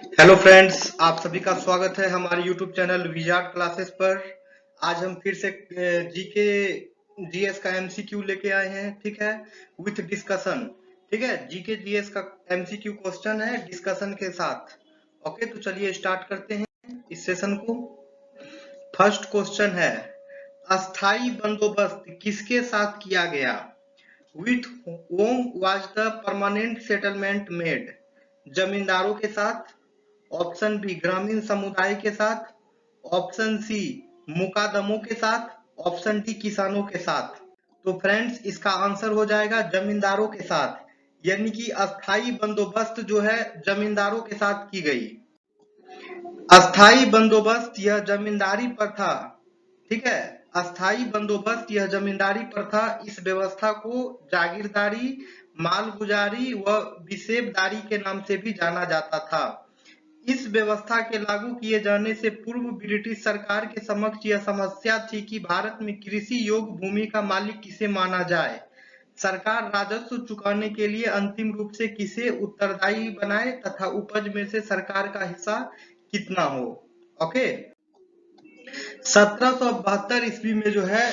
Hello friends, आप सभी का स्वागत है हमारे यूट्यूब चैनल विजार्ड क्लासेस पर। आज हम फिर से जीके जीएस का एमसीक्यू लेके आए हैं, ठीक है, विथ डिस्कशन। ठीक है, जीके जीएस का एमसीक्यू क्वेश्चन है डिस्कशन के साथ। ओके, तो चलिए स्टार्ट करते हैं इस सेशन को। फर्स्ट क्वेश्चन है, अस्थाई बंदोबस्त किसके साथ किया गया? With whom was the permanent settlement made? जमींदारों के साथ, ऑप्शन बी ग्रामीण समुदाय के साथ, ऑप्शन सी मुकादमों के साथ, ऑप्शन डी किसानों के साथ। तो फ्रेंड्स, इसका आंसर हो जाएगा जमींदारों के साथ, यानी कि अस्थाई बंदोबस्त जो है जमींदारों के साथ की गई। अस्थाई बंदोबस्त यह जमींदारी पर था, ठीक है। अस्थाई बंदोबस्त यह जमींदारी पर था। इस व्यवस्था को जागीरदारी, मालगुजारी व विसेबदारी के नाम से भी जाना जाता था। इस व्यवस्था के लागू किए जाने से पूर्व ब्रिटिश सरकार के समक्ष यह समस्या थी कि भारत में कृषि योग्य भूमि का मालिक किसे माना जाए। सरकार राजस्व चुकाने के लिए अंतिम रूप से किसे उत्तरदायी बनाए तथा उपज में से सरकार का हिस्सा कितना हो। ओके, 1772 ईस्वी में जो है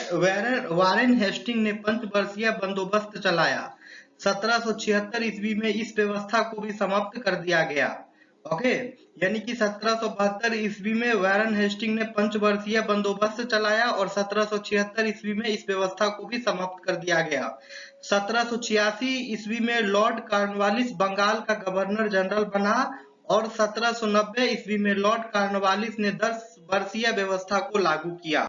वारेन हेस्टिंग ने पंचवर्षीय बंदोबस्त चलाया। 1776 ईस्वी में इस व्यवस्था को भी समाप्त कर दिया गया। ओके, यानी कि 1772 ईस्वी में वारेन हेस्टिंग ने पंचवर्षीय बंदोबस्त चलाया और 1776 ईस्वी में इस व्यवस्था को भी समाप्त कर दिया गया। 1786 ईस्वी में लॉर्ड कॉर्नवालिस बंगाल का गवर्नर जनरल बना और 1790 ईस्वी में लॉर्ड कॉर्नवालिस ने 10 वर्षीय व्यवस्था को लागू किया।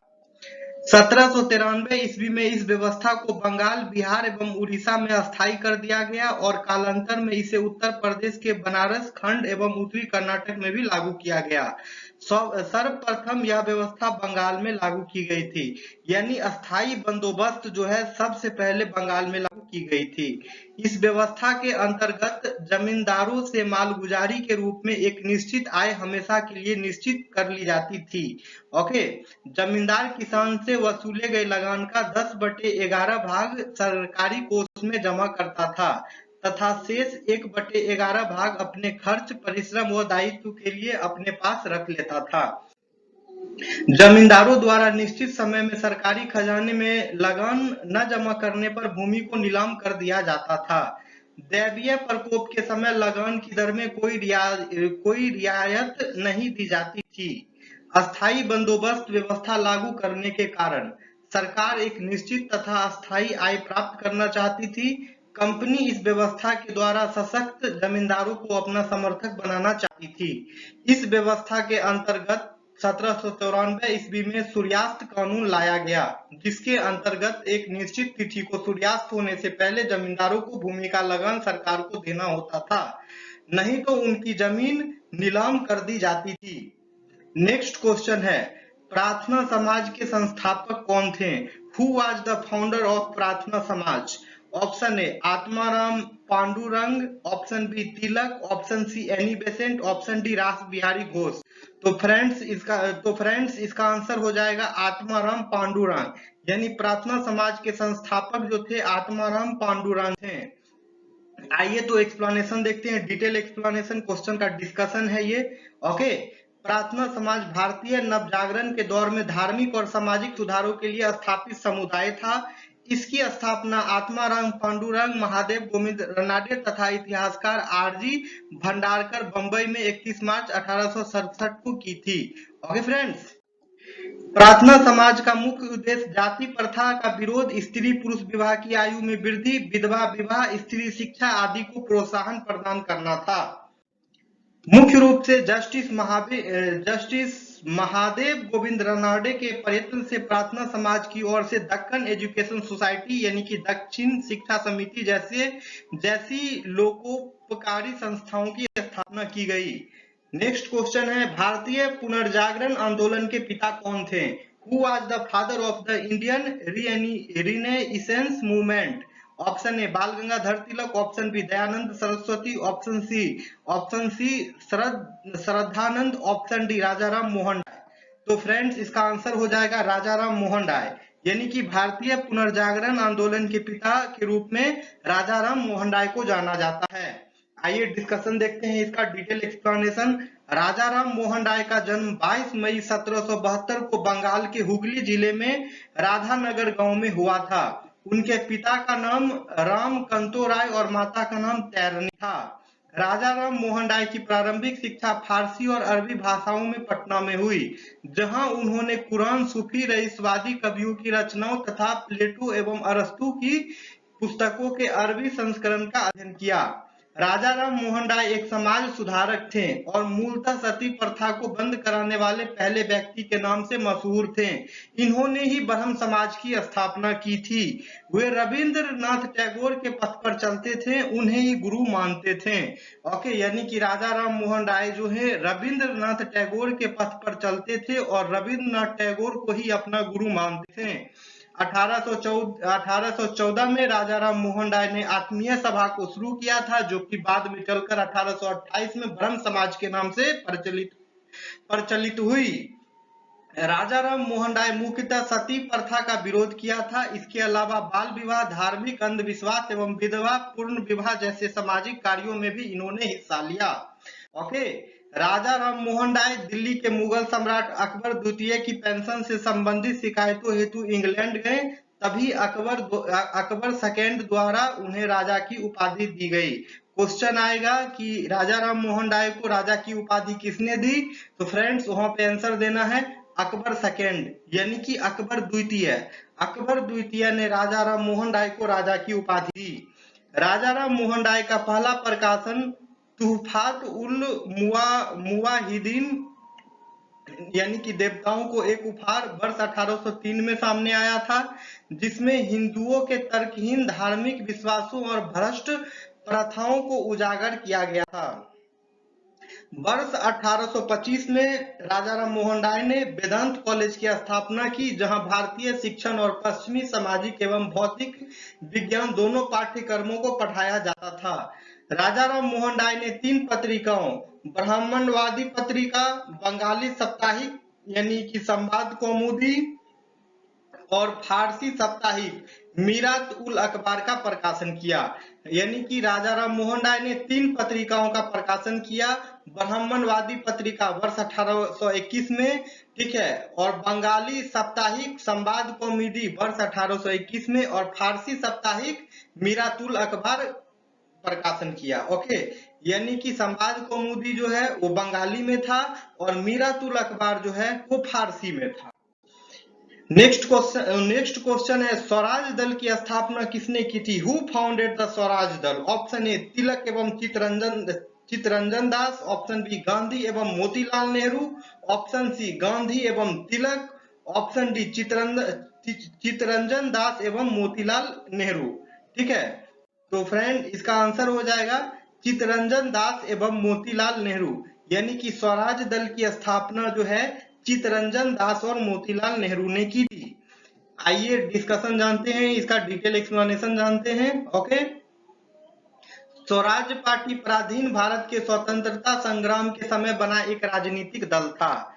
1793 ईस्वी में इस व्यवस्था को बंगाल, बिहार एवं उड़ीसा में अस्थायी कर दिया गया और कालांतर में इसे उत्तर प्रदेश के बनारस खंड एवं उत्तरी कर्नाटक में भी लागू किया गया। सर्वप्रथम यह व्यवस्था बंगाल में लागू की गई थी, यानी अस्थायी बंदोबस्त जो है सबसे पहले बंगाल में लागू की गई थी। इस व्यवस्था के अंतर्गत जमींदारों से मालगुजारी के रूप में एक निश्चित आय हमेशा के लिए निश्चित कर ली जाती थी। ओके, जमींदार किसान से वसूले गए लगान का 10/11 भाग सरकारी कोष में जमा करता था तथा शेष 1/11 भाग अपने खर्च, परिश्रम व दायित्व के लिए अपने पास रख लेता था। जमींदारों द्वारा निश्चित समय में सरकारी खजाने में लगान न जमा करने पर भूमि को नीलाम कर दिया जाता था। दैवीय प्रकोप के समय लगान की दर में कोई रियायत नहीं दी जाती थी। अस्थायी बंदोबस्त व्यवस्था लागू करने के कारण सरकार एक निश्चित तथा अस्थायी आय प्राप्त करना चाहती थी। कंपनी इस व्यवस्था के द्वारा सशक्त जमींदारों को अपना समर्थक बनाना चाहती थी। इस व्यवस्था के अंतर्गत 1794 ईस्वी में सूर्यास्त कानून लाया गया, जिसके अंतर्गत एक निश्चित तिथि को सूर्यास्त होने से पहले जमींदारों को भूमि का लगान सरकार को देना होता था, नहीं तो उनकी जमीन नीलाम कर दी जाती थी। नेक्स्ट क्वेश्चन है, प्रार्थना समाज के संस्थापक कौन थे? Who was the founder of Prarthana Samaj? Option A Atmaram Pandurang, option B Tilak, option C Annie Besant, option D Ras Bihari Ghosh. तो फ्रेंड्स इसका आंसर हो जाएगा आत्माराम पांडुरंग, यानी प्रार्थना समाज के संस्थापक जो थे आत्माराम पांडुरंग थे। आइए तो एक्सप्लेनेशन देखते हैं, डिटेल एक्सप्लेनेशन, क्वेश्चन का डिस्कशन है ये। ओके, प्रार्थना समाज भारतीय नवजागरण के दौर में धार्मिक और सामाजिक सुधारों के लिए स्थापित समुदाय था। इसकी स्थापना आत्माराम पांडुरंग, महादेव गोविंद रनाडे तथा इतिहासकार आरजी भंडारकर बंबई में 31 मार्च 1867 को की थी। ओके फ्रेंड्स, प्रार्थना समाज का मुख्य उद्देश्य जाति प्रथा का विरोध, स्त्री पुरुष विवाह की आयु में वृद्धि, विधवा विवाह, स्त्री शिक्षा आदि को प्रोत्साहन प्रदान करना था। मुख्य रूप से जस्टिस महादेव गोविंद रनाडे के प्रयत्न से प्रार्थना समाज की ओर से दक्कन एजुकेशन सोसाइटी यानी कि दक्षिण शिक्षा समिति जैसी लोकोपकारी संस्थाओं की स्थापना की गई। नेक्स्ट क्वेश्चन है, भारतीय पुनर्जागरण आंदोलन के पिता कौन थे? Who was the father of the Indian renaissance movement? Option A Bal Gangadhar Tilak, option B Dayanand Saraswati, option C Shraddhanand, option D Rajaram Mohan Roy. तो फ्रेंड्स इसका आंसर हो जाएगा राजाराम मोहन राय, यानी कि भारतीय पुनर्जागरण आंदोलन के पिता के रूप में राजाराम मोहन राय को जाना जाता है। आइए डिस्कशन देखते हैं इसका डिटेल एक्सप्लेनेशन। राजा राम मोहन राय का जन्म 22 मई 1772 को बंगाल के हुगली जिले में राधानगर गांव में हुआ था। उनके पिता का नाम राम कंतो राय और माता का नाम तैरनी था। राजा राम मोहन राय की प्रारंभिक शिक्षा फारसी और अरबी भाषाओं में पटना में हुई, जहां उन्होंने कुरान, सूफी, रईसवादी कवियों की रचनाओं तथा प्लेटो एवं अरस्तु की पुस्तकों के अरबी संस्करण का अध्ययन किया। राजा राम मोहन राय एक समाज सुधारक थे और मूलतः सती प्रथा को बंद कराने वाले पहले व्यक्ति के नाम से मशहूर थे। इन्होंने ही ब्रह्म समाज की स्थापना की थी। वे रविंद्रनाथ टैगोर के पथ पर चलते थे, उन्हें ही गुरु मानते थे। ओके, यानी कि राजा राम मोहन राय जो है रविंद्रनाथ टैगोर के पथ पर चलते थे और रविंद्रनाथ टैगोर को ही अपना गुरु मानते थे। 1814 में राजा राम मोहन राय ने आत्मीय सभा को शुरू किया था, जो कि बाद में चलकर 1828 में ब्रह्म समाज के नाम से प्रचलित हुई। राजा राम मोहन राय मुख्यतः सती प्रथा का विरोध किया था। इसके अलावा बाल विवाह, धार्मिक अंधविश्वास एवं विधवा पूर्ण विवाह जैसे सामाजिक कार्यों में भी इन्होंने हिस्सा लिया। ओके, राजा राम मोहन राय दिल्ली के मुगल सम्राट अकबर द्वितीय की पेंशन से संबंधित शिकायतों हेतु इंग्लैंड गए। तभी अकबर सेकेंड द्वारा उन्हें राजा की उपाधि दी गई। क्वेश्चन आएगा कि राजा राम मोहन राय को राजा की उपाधि किसने दी? तो फ्रेंड्स वहां पे आंसर देना है अकबर सेकेंड, यानी कि अकबर द्वितीय। अकबर द्वितीय ने राजा राम मोहन राय को राजा की उपाधि दी। राजा राम मोहन राय का पहला प्रकाशन तुहफात उल मुवाहिदीन यानी कि देवताओं को एक उपहार वर्ष 1803 में सामने आया था, जिसमें हिंदुओं के तर्कहीन धार्मिक विश्वासों और भ्रष्ट प्रथाओं को उजागर किया गया था। वर्ष 1825 में राजा राम मोहन राय ने वेदांत कॉलेज की स्थापना की, जहां भारतीय शिक्षण और पश्चिमी सामाजिक एवं भौतिक विज्ञान दोनों पाठ्यक्रमों को पढ़ाया जाता था। राजा राम मोहन राय ने 3 पत्रिकाओं, ब्राह्मणवादी पत्रिका, बंगाली साप्ताहिक यानी कि संवाद कौमुदी और फारसी साप्ताहिक मीरात उल अखबार का प्रकाशन किया। यानी कि राजा राम मोहन राय ने 3 पत्रिकाओं का प्रकाशन किया। ब्राह्मणवादी पत्रिका वर्ष 1821 में, ठीक है, और बंगाली साप्ताहिक संवाद कौमुदी वर्ष 1821 में, और फारसी साप्ताहिक मीरातुल अखबार प्रकाशन किया। ओके, यानी कि संवाद कौमुदी जो है वो बंगाली में था और मीरातुल अखबार जो है वो फारसी में था। नेक्स्ट क्वेश्चन है, स्वराज दल की स्थापना किसने की थी? हु फाउंडेड द स्वराज दल? ऑप्शन ए तिलक एवं चितरंजन दास, ऑप्शन बी गांधी एवं मोतीलाल नेहरू, ऑप्शन सी गांधी एवं तिलक, ऑप्शन डी चितरंजन दास एवं मोतीलाल नेहरू। ठीक है, तो फ्रेंड इसका आंसर हो जाएगा चितरंजन दास एवं मोतीलाल नेहरू, यानी कि स्वराज दल की स्थापना जो है चितरंजन दास और मोतीलाल नेहरू ने की थी। आइए डिस्कशन जानते हैं, इसका डिटेल एक्सप्लेनेशन जानते हैं। ओके, स्वराज पार्टी पराधीन भारत के स्वतंत्रता संग्राम के समय बना एक राजनीतिक दल था।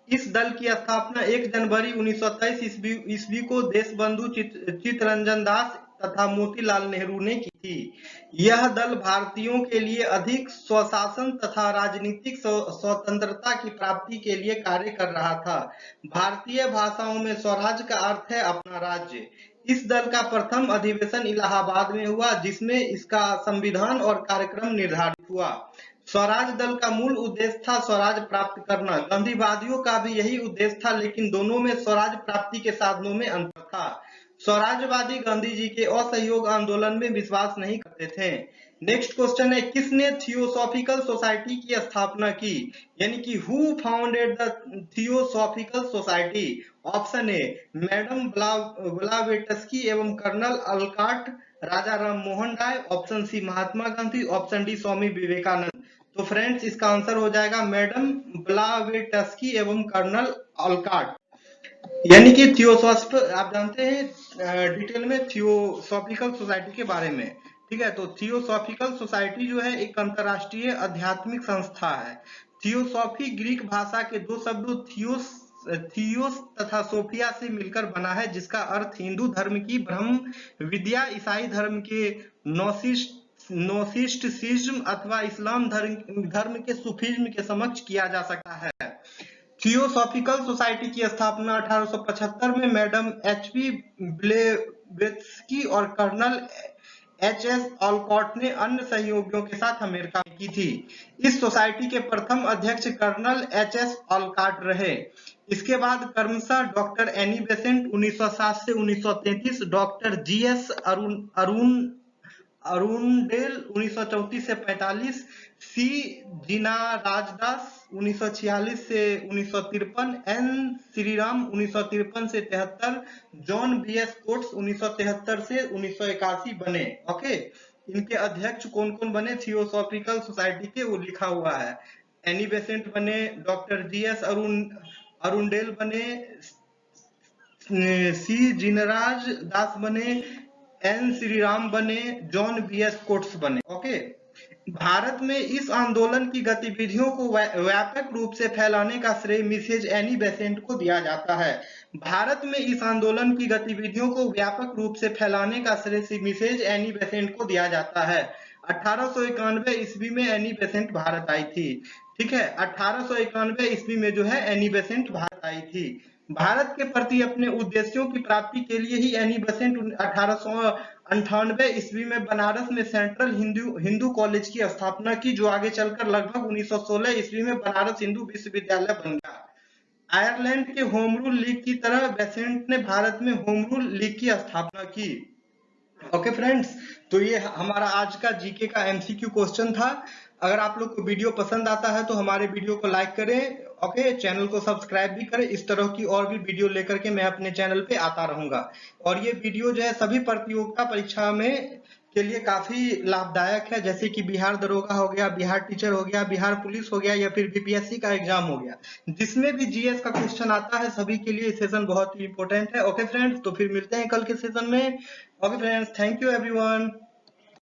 इस दल की स्थापना 1 जनवरी 1923 ईस्वी को देशबंधु चितरंजन दास तथा मोतीलाल नेहरू ने की थी। यह दल भारतीयों के लिए अधिक स्वशासन तथा राजनीतिक स्वतंत्रता की प्राप्ति के लिए कार्य कर रहा था। भारतीय भाषाओं में स्वराज का अर्थ है अपना राज्य। इस दल का प्रथम अधिवेशन इलाहाबाद में हुआ, जिसमें इसका संविधान और कार्यक्रम निर्धारित हुआ। स्वराज दल का मूल उद्देश्य था स्वराज प्राप्त करना। गांधीवादियों का भी यही उद्देश्य था, लेकिन दोनों में स्वराज प्राप्ति के साधनों में अंतर था। स्वराजवादी गांधी जी के असहयोग आंदोलन में विश्वास नहीं करते थे। नेक्स्ट क्वेश्चन है, किसने थियोसॉफिकल सोसाइटी की स्थापना की? यानी कि who founded the theosophical society? Option A madam Blavatsky एवं colonel Olcott, Raja Ram Mohan Roy, option C Mahatma Gandhi, option D Swami Vivekananda. तो फ्रेंड्स इसका आंसर हो जाएगा मैडम ब्लावेटस्की एवं कर्नल अल्काट। यानी कि थियोसॉफी आप जानते हैं डिटेल में थियोसॉफिकल सोसाइटी के बारे में। ठीक है, तो थियोसॉफिकल सोसाइटी जो है एक अंतरराष्ट्रीय आध्यात्मिक संस्था है। थियोसॉफी ग्रीक भाषा के 2 शब्दों थियोस तथा सोफिया से मिलकर बना है, जिसका अर्थ हिंदू धर्म की ब्रह्म विद्या, ईसाई धर्म के नोसिस नोसिस्टिसिज्म अथवा इस्लाम धर्म के सूफीज्म के समक्ष किया जा सकता है। थियोसॉफिकल सोसाइटी की स्थापना 1875 में मैडम एच.वी. ब्लेवेत्स्की और कर्नल एच.एस. ऑलकॉट ने अन्य सहयोगियों के साथ अमेरिका में की थी। इस सोसाइटी के प्रथम अध्यक्ष कर्नल एच.एस. ऑलकॉट रहे। इसके बाद क्रमशः डॉक्टर एनी बेसेंट 1907 से 1933, डॉक्टर जी.एस. अरुणडेल 1934 से 45, सी जीना राजदास 1946 से 1953, एन श्रीराम 1953 से 73, जॉन बी.एस. कोट्स 1973 से 1981 बने। ओके, इनके अध्यक्ष कौन कौन बने थियोसॉफिकल सोसाइटी के, वो लिखा हुआ है। एनी बेसेंट बने, डॉक्टर जी.एस. अरुणडेल बने, सी जिनराज दास बने, एन श्रीराम बने, जॉन बी.एस. कोट्स बने। ओके, भारत में इस आंदोलन की गतिविधियों को व्यापक रूप से फैलाने का श्रेय मिसेज एनी बेसेंट को दिया जाता है। भारत में इस आंदोलन की गतिविधियों को व्यापक रूप से फैलाने का श्रेय मिसेज एनी बेसेंट को दिया जाता है। 1891 ईस्वी में एनी बेसेंट भारत आई थी। ठीक है, 1891 ईस्वी में जो है एनी बेसेंट भारत आई थी। भारत के प्रति अपने उद्देश्यों की प्राप्ति के लिए ही एनी बेसेंट 1898 ईस्वी में बनारस में सेंट्रल हिंदू कॉलेज की स्थापना की, जो आगे चलकर लगभग 1916 ईस्वी में बनारस हिंदू विश्वविद्यालय बन गया। आयरलैंड के होम रूल लीग की तरह बेसेंट ने भारत में होम रूल लीग की स्थापना की। ओके फ्रेंड्स, तो ये हमारा आज का जीके का एमसीक्यू क्वेश्चन था। अगर आप लोग को वीडियो पसंद आता है तो हमारे वीडियो को लाइक करें। ओके, चैनल को सब्सक्राइब भी करें। इस तरह की और भी वीडियो लेकर के मैं अपने चैनल पे आता रहूंगा। और ये वीडियो जो है सभी प्रतियोगिता परीक्षा में के लिए काफी लाभदायक है, जैसे कि बिहार दरोगा हो गया, बिहार टीचर हो गया, बिहार पुलिस हो गया, या फिर बीपीएससी का एग्जाम हो गया, जिसमें भी जीएस का क्वेश्चन आता है, सभी के लिए सेशन बहुत ही इंपॉर्टेंट है। ओके फ्रेंड्स, तो फिर मिलते हैं कल के सेशन में। Okay friends, thank you everyone.